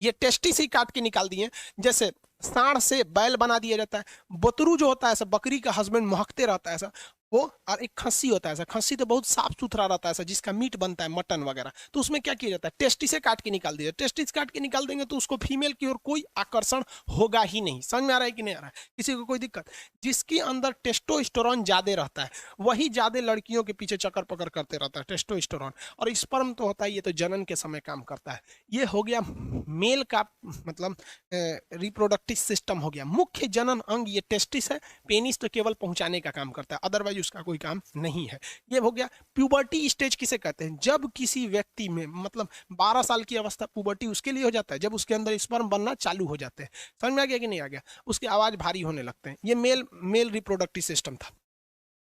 ये टेस्टिस ही काट के निकाल दिए, जैसे सांड से बैल बना दिया जाता है, बतरू जो होता है ऐसा बकरी का हस्बैंड महकते रहता है ऐसा वो, और एक खस्सी होता है ऐसा, खस्सी तो बहुत साफ सुथरा रहता है ऐसा, जिसका मीट बनता है मटन वगैरह, तो उसमें क्या किया जाता है, टेस्टिस से काट के निकाल दिया। टेस्टिस काट के निकाल देंगे तो उसको फीमेल की ओर कोई आकर्षण होगा ही नहीं। समझ में आ रहा है कि नहीं आ रहा है? किसी को कोई दिक्कत? जिसके अंदर टेस्टोस्टेरोन ज्यादा रहता है वही ज्यादा लड़कियों के पीछे चक्कर पकड़ करते रहता है, टेस्टोस्टेरोन। और स्पर्म तो होता है, ये तो जनन के समय काम करता है। ये हो गया मेल का मतलब रिप्रोडक्टिव सिस्टम हो गया। मुख्य जनन अंग ये टेस्टिस है, पेनिस तो केवल पहुंचाने का काम करता है, अदरवाइज उसका कोई काम नहीं है। ये हो गया। प्यूबर्टी स्टेज किसे कहते हैं? जब किसी व्यक्ति में मतलब 12 साल की अवस्था, पुबर्टी उसके लिए हो जाता है जब उसके अंदर स्पर्म बनना चालू हो जाते हैं। समझ में आ गया कि नहीं आ गया? उसकी आवाज भारी होने लगते हैं। ये मेल रिप्रोडक्टिव सिस्टम था।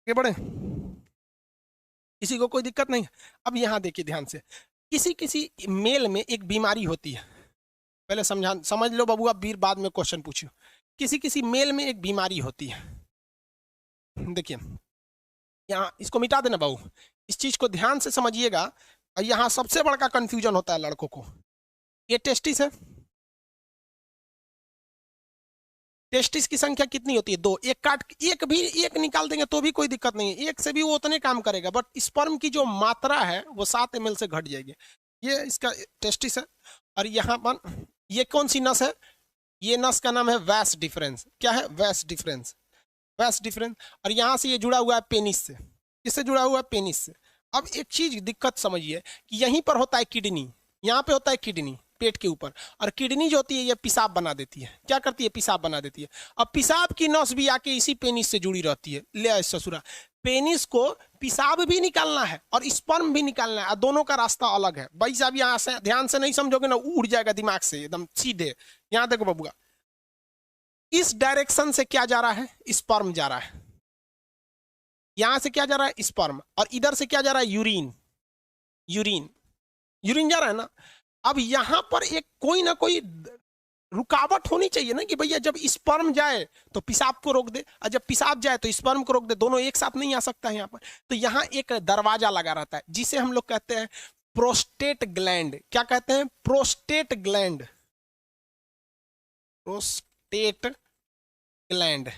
ये बड़े किसी को कोई दिक्कत नहीं? अब यहां देखिए ध्यान से, किसी किसी मेल में एक बीमारी होती है, पहले समझ लो बबुआ, बीर बाद में क्वेश्चन पूछियो। किसी किसी मेल में एक बीमारी होती है। देखिए यहाँ इसको मिटा देना बाबू, इस चीज को ध्यान से समझिएगा। और यहाँ सबसे बड़ा कंफ्यूजन होता है लड़कों को। ये टेस्टिस है, टेस्टिस की संख्या कितनी होती है? दो। एक काट, एक निकाल देंगे तो भी कोई दिक्कत नहीं है, एक से भी वो उतने काम करेगा, बट स्पर्म की जो मात्रा है वो 7 ml से घट जाएगी। ये इसका टेस्टिस है। और यहाँ पर ये कौन सी नस है? ये नस का नाम है वैस डिफरेंस। क्या है? वैस डिफरेंस, वैस डिफरेंस। और यहाँ से ये जुड़ा हुआ है पेनिस से। किससे जुड़ा हुआ है? पेनिस से। अब एक चीज दिक्कत समझिए कि यहीं पर होता है किडनी, यहाँ पे होता है किडनी पेट के ऊपर, और किडनी जो होती है ये पेशाब बना देती है। क्या करती है? पेशाब बना देती है। अब पेशाब की नस भी आके इसी पेनिस से जुड़ी रहती है। ले ससुरा, पेनिस को पेशाब भी निकालना है और स्पर्म भी निकालना है, दोनों का रास्ता अलग है। भाई साहब यहाँ से ध्यान से नहीं समझोगे ना, उड़ जाएगा दिमाग से एकदम सीधे। यहाँ देखो बबुआ, इस डायरेक्शन से क्या जा रहा है? स्पर्म जा रहा है। यहां से क्या जा रहा है? स्पर्म। और इधर से क्या जा रहा है? यूरिन। यूरिन, यूरिन जा रहा है ना। अब यहां पर एक कोई ना कोई रुकावट होनी चाहिए ना, कि भैया जब स्पर्म जाए तो पेशाब को रोक दे, और जब पेशाब जाए तो स्पर्म को रोक दे। दोनों एक साथ नहीं आ सकता है यहाँ पर। तो यहाँ एक दरवाजा लगा रहता है जिसे हम लोग कहते हैं प्रोस्टेट ग्लैंड। क्या कहते हैं? Prostate gland. Prostate gland,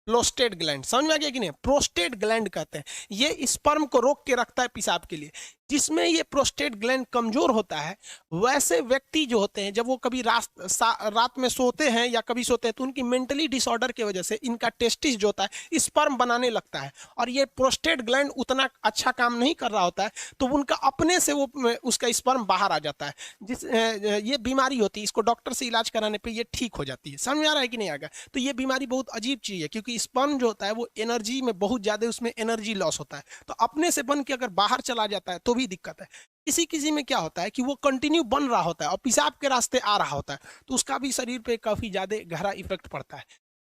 prostate gland. समझ में आ गया कि नहीं? प्रोस्टेट ग्लैंड कहते हैं, ये स्पर्म को रोक के रखता है पेशाब के लिए। जिसमें ये प्रोस्टेट ग्लैंड कमजोर होता है, वैसे व्यक्ति जो होते हैं, जब वो कभी रात में सोते हैं या कभी सोते हैं, तो उनकी मेंटली डिसऑर्डर की वजह से इनका टेस्टिस जो होता है स्पर्म बनाने लगता है, और ये प्रोस्टेट ग्लैंड उतना अच्छा काम नहीं कर रहा होता है, तो उनका अपने से वो उसका स्पर्म बाहर आ जाता है। ये बीमारी होती है, इसको डॉक्टर से इलाज कराने पर ये ठीक हो जाती है। समझ में आ रहा है कि नहीं आएगा? तो ये बीमारी बहुत अजीब चीज है, क्योंकि स्पर्म जो होता है वो एनर्जी में बहुत ज्यादा, उसमें एनर्जी लॉस होता है। तो अपने से बन के अगर बाहर चला जाता है तो भी दिक्कत है। किसी किसी में क्या होता है कि वो कंटिन्यू बन रहा होता है और पेशाब के रास्ते आ रहा होता है, तो उसका भी शरीर पे काफी ज्यादा गहरा इफेक्ट पड़ता है।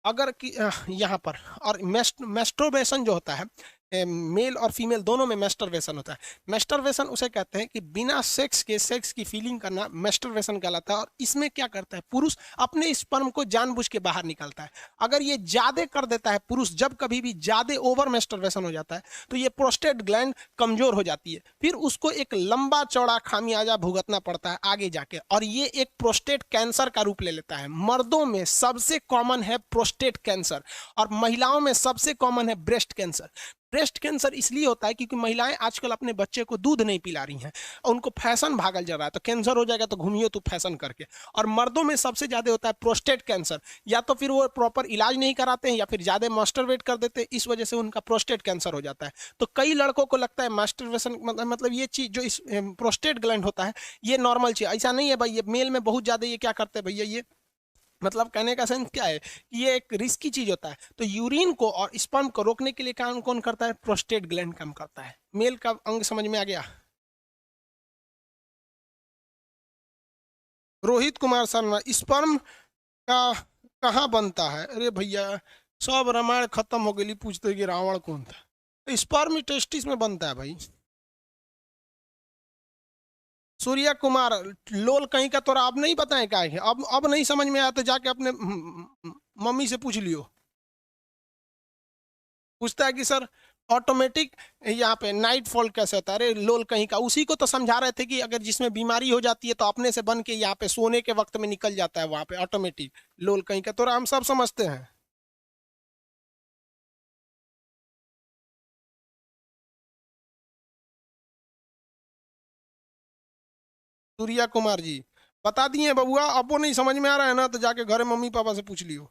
अगर कि यहाँ पर, और मेस्टरबेशन जो होता है, मेल और फीमेल दोनों में मेस्टरबेशन होता है। मेस्टरबेशन उसे कहते हैं कि बिना सेक्स के सेक्स की फीलिंग करना मेस्टरबेशन कहलाता है। और इसमें क्या करता है? पुरुष अपने स्पर्म को जानबूझ के बाहर निकालता है। अगर ये ज्यादा कर देता है पुरुष, जब कभी भी ज्यादा ओवर मेस्टरबेशन हो जाता है, तो ये प्रोस्टेट ग्लैंड कमजोर हो जाती है। फिर उसको एक लंबा चौड़ा खामियाजा भुगतना पड़ता है आगे जाके, और ये एक प्रोस्टेट कैंसर का रूप ले लेता है। मर्दों में सबसे कॉमन है प्रोस्टेट कैंसर, और महिलाओं में सबसे कॉमन है ब्रेस्ट कैंसर। ब्रेस्ट कैंसर इसलिए होता है क्योंकि महिलाएं आजकल अपने बच्चे को दूध नहीं पिला रही हैं, और उनको फैशन भागल जा रहा है, तो कैंसर हो जाएगा तो घूमियो तो फैशन करके। और मर्दों में सबसे ज्यादा होता है प्रोस्टेट कैंसर, या तो फिर वो प्रॉपर इलाज नहीं कराते हैं, या फिर ज्यादा मास्टरबेट कर देते हैं, इस वजह से उनका प्रोस्टेट कैंसर हो जाता है। तो कई लड़कों को लगता है मास्टरबेशन मतलब ये चीज जो इस प्रोस्टेट ग्लैंड होता है ये नॉर्मल चीज, ऐसा नहीं है भाई। ये मेल में बहुत ज्यादा ये क्या करते हैं भैया, ये मतलब कहने का सेंस क्या है कि ये एक रिस्की चीज होता है। तो यूरिन को और स्पर्म को रोकने के लिए काम कौन करता है? प्रोस्टेट ग्लैंड काम करता है। मेल का अंग समझ में आ गया? रोहित कुमार शर्मा, स्पर्म का कहाँ बनता है? अरे भैया सब रामायण खत्म हो गई, पूछते कि रावण कौन था। स्पर्म टेस्टिस में बनता है भाई। सूर्या कुमार, लोल कहीं का तोरा अब नहीं बताए क्या है? अब नहीं समझ में आया तो जाके अपने मम्मी से पूछ लियो। पूछता है कि सर ऑटोमेटिक यहाँ पे नाइट फॉल कैसे होता है? अरे लोल कहीं का, उसी को तो समझा रहे थे कि अगर जिसमें बीमारी हो जाती है तो अपने से बन के यहाँ पे सोने के वक्त में निकल जाता है वहां पे ऑटोमेटिक। लोल कहीं का, तो हम सब समझते हैं। सूर्या कुमार जी बता दिए बबुआ, अब वो नहीं समझ में आ रहा है ना तो जाके घर मम्मी पापा से पूछ लियो।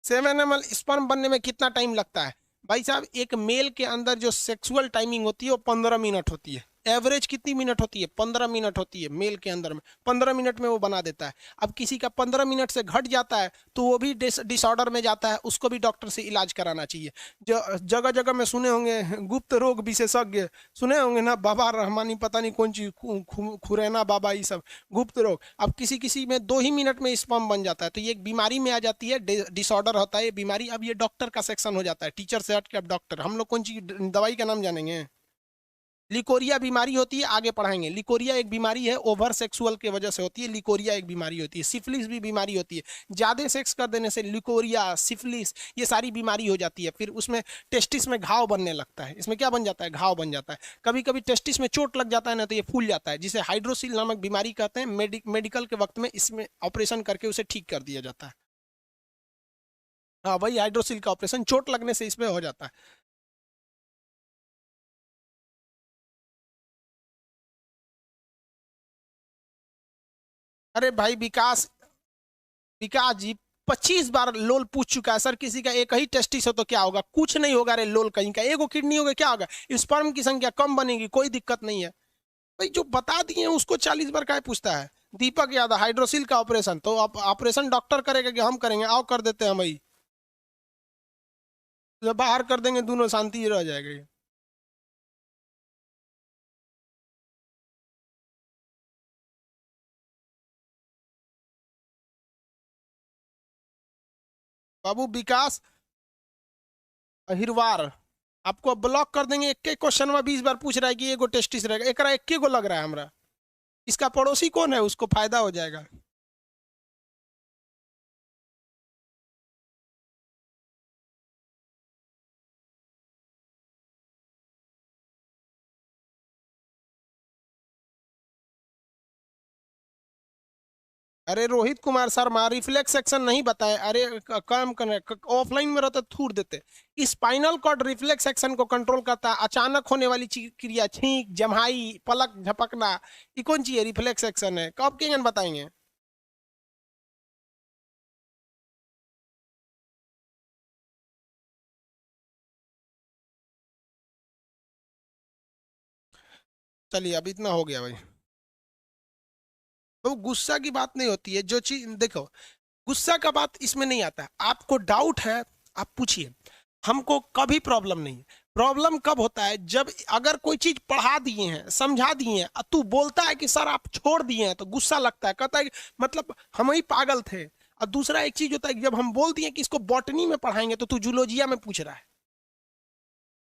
7 ml स्पर्म बनने में कितना टाइम लगता है? भाई साहब एक मेल के अंदर जो सेक्सुअल टाइमिंग होती है वो 15 मिनट होती है। एवरेज कितनी मिनट होती है? 15 मिनट होती है मेल के अंदर में। 15 मिनट में वो बना देता है। अब किसी का 15 मिनट से घट जाता है तो वो भी डिसऑर्डर में जाता है, उसको भी डॉक्टर से इलाज कराना चाहिए। जो जगह जगह में सुने होंगे गुप्त रोग विशेषज्ञ, सुने होंगे ना, बाबा रहमानी पता नहीं कौन चीज खुरैना बाबा, ये सब गुप्त रोग। अब किसी किसी में 2 ही मिनट में स्पर्म बन जाता है, तो ये एक बीमारी में आ जाती है, डिसऑर्डर होता है ये बीमारी। अब ये डॉक्टर का सेक्शन हो जाता है, टीचर से हट के अब डॉक्टर। हम लोग कौन सी दवाई का नाम जानेंगे? लिकोरिया बीमारी होती है, आगे पढ़ाएंगे। लिकोरिया एक बीमारी है, ओवर सेक्सुअल की वजह से होती है। लिकोरिया एक बीमारी होती है। सिफिलिस भी बीमारी होती है, ज्यादा सेक्स कर देने से लिकोरिया, सिफिलिस, ये सारी बीमारी हो जाती है। फिर उसमें टेस्टिस में घाव बनने लगता है। इसमें क्या बन जाता है? घाव बन जाता है। कभी कभी टेस्टिस में चोट लग जाता है ना, तो ये फूल जाता है, जिसे हाइड्रोसिल नामक बीमारी कहते हैं। मेडिकल के वक्त में इसमें ऑपरेशन करके उसे ठीक कर दिया जाता है। हाँ, वही हाइड्रोसिल का ऑपरेशन, चोट लगने से इसमें हो जाता है। अरे भाई विकास, विकास जी 25 बार लोल पूछ चुका है सर। किसी का एक ही टेस्टिस हो तो क्या होगा? कुछ नहीं होगा रे लोल, कहीं का एगो किडनी होगा क्या होगा? स्पर्म की संख्या कम बनेगी, कोई दिक्कत नहीं है। भाई जो बता दिए हैं उसको 40 बार क्या पूछता है? दीपक यादव, हाइड्रोसिल का ऑपरेशन तो आप ऑपरेशन डॉक्टर करेगा कि हम करेंगे? आओ कर देते हैं भाई, जब बाहर कर देंगे दोनों शांति रह जाएगी। बाबू विकास अहिरवार, आपको ब्लॉक कर देंगे। एक एक क्वेश्चन में 20 बार पूछ रहा है कि एगो टेस्टिस रहेगा, एक एक गो लग रहा है हमरा। इसका पड़ोसी कौन है, उसको फायदा हो जाएगा। अरे रोहित कुमार शर्मा, रिफ्लेक्स सेक्शन नहीं बताए। अरे काम करने ऑफलाइन में रहते थूर देते। स्पाइनल कॉर्ड रिफ्लेक्स सेक्शन को कंट्रोल करता है। अचानक होने वाली क्रिया, छींक, जम्हाई, पलक झपकना, ये कौन चीज है? रिफ्लेक्स सेक्शन है। कब के बताएंगे? चलिए अब इतना हो गया भाई। तो गुस्सा की बात नहीं होती है, जो चीज देखो, गुस्सा का बात इसमें नहीं आता है। आपको डाउट है, आप पूछिए, हमको कभी प्रॉब्लम नहीं है। प्रॉब्लम कब होता है? जब अगर कोई चीज पढ़ा दिए हैं, समझा दिए हैं, तू बोलता है कि सर आप छोड़ दिए हैं, तो गुस्सा लगता है, कहता है कि मतलब हम ही पागल थे। और दूसरा एक चीज होता है कि जब हम बोल दिए कि इसको बॉटनी में पढ़ाएंगे, तो तू जूलॉजिया में पूछ रहा है।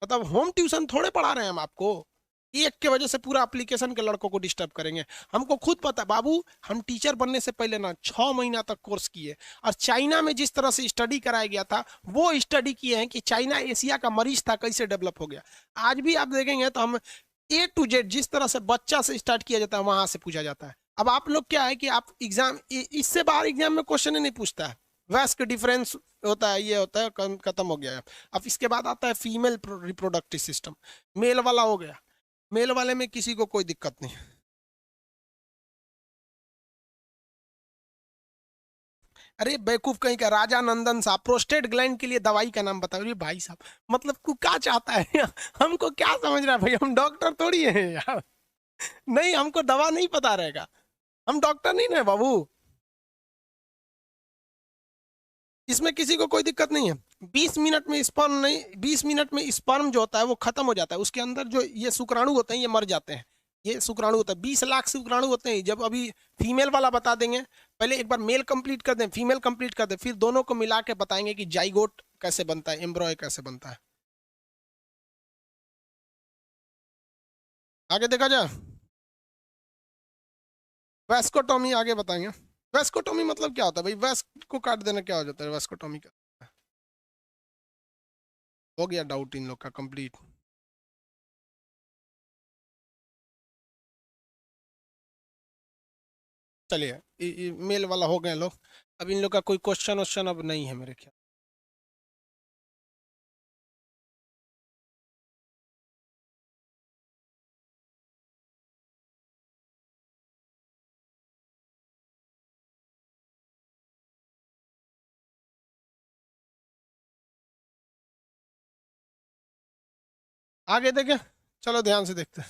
मतलब होम ट्यूशन थोड़े पढ़ा रहे हैं हम आपको। एक के वजह से पूरा एप्लीकेशन के लड़कों को डिस्टर्ब करेंगे। हमको खुद पता बाबू, हम टीचर बनने से पहले ना 6 महीना तक कोर्स किए, और चाइना में जिस तरह से स्टडी कराया गया था, वो स्टडी किए हैं कि चाइना एशिया का मरीज था, कैसे डेवलप हो गया। आज भी आप देखेंगे तो हम A to Z जिस तरह से बच्चा से स्टार्ट किया जाता है, वहां से पूछा जाता है। अब आप लोग क्या है कि आप एग्जाम, इससे बाहर एग्जाम में क्वेश्चन ही नहीं पूछता है। वैस्क डिफरेंस होता है, ये होता है, खत्म हो गया है। अब इसके बाद आता है फीमेल रिप्रोडक्टिव सिस्टम। मेल वाला हो गया, मेल वाले में किसी को कोई दिक्कत नहीं। अरे बेवकूफ कहीं का, राजा नंदन साहब प्रोस्टेट ग्लैंड के लिए दवाई का नाम बताओ। अरे भाई साहब, मतलब तू क्या चाहता है? हमको क्या समझ रहा है भाई? हम डॉक्टर थोड़ी है यार। नहीं, हमको दवा नहीं पता रहेगा। हम डॉक्टर नहीं ना बाबू। इसमें किसी को कोई दिक्कत नहीं है। 20 मिनट में स्पर्म नहीं, 20 मिनट में स्पर्म जो होता है वो खत्म हो जाता है। उसके अंदर जो ये शुक्राणु होते हैं, ये मर जाते हैं। ये शुक्राणु होता है, 20 लाख शुक्राणु होते हैं। जब अभी फीमेल वाला बता देंगे, पहले एक बार मेल कंप्लीट कर दें, फीमेल कंप्लीट कर दें, फिर दोनों को मिला के बताएंगे कि जाइगोट कैसे बनता है, एम्ब्रॉय कैसे बनता है। आगे देखा जाए। वेस्कोटॉमी आगे बताएंगे। वेस्कोटॉमी मतलब क्या होता है भाई? वेस्क को काट देना क्या हो जाता है वेस्कोटॉमी का? हो गया डाउट इन लोग का कंप्लीट। चलिए मेल वाला हो गए लोग। अब इन लोग का कोई क्वेश्चन वोश्चन अब नहीं है मेरे ख्याल। आगे देखें, चलो ध्यान से देखते हैं।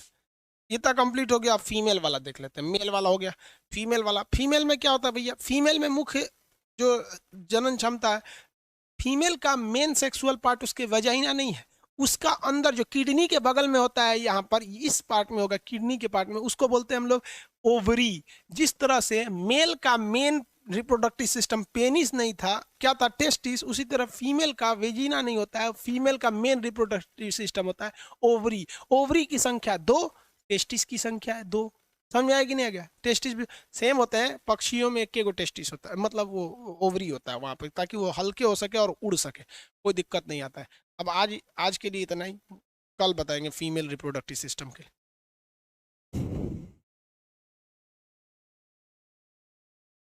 ये तो कंप्लीट हो गया। अब फीमेल वाला देख लेते हैं। मेल वाला हो गया, फीमेल वाला। फीमेल में क्या होता है भैया? फीमेल में मुख्य जो जनन क्षमता है, फीमेल का मेन सेक्सुअल पार्ट उसके वजाइना नहीं है, उसका अंदर जो किडनी के बगल में होता है, यहाँ पर इस पार्ट में होगा, किडनी के पार्ट में, उसको बोलते हैं हम लोग ओवरी। जिस तरह से मेल का मेन रिप्रोडक्टिव सिस्टम पेनिस नहीं था, क्या था, टेस्टिस। उसी तरह फीमेल का वेजिना नहीं होता है, फीमेल का मेन रिप्रोडक्टिव सिस्टम होता है ओवरी। ओवरी की संख्या 2, टेस्टिस की संख्या है 2। समझ में आया कि नहीं आ गया? टेस्टिस भी सेम होते हैं, पक्षियों में एक टेस्टिस होता है, मतलब वो ओवरी होता है वहां पे, ताकि वो हल्के हो सके और उड़ सके, कोई दिक्कत नहीं आता है। अब आज आज के लिए इतना ही, कल बताएंगे फीमेल रिप्रोडक्टिव सिस्टम के।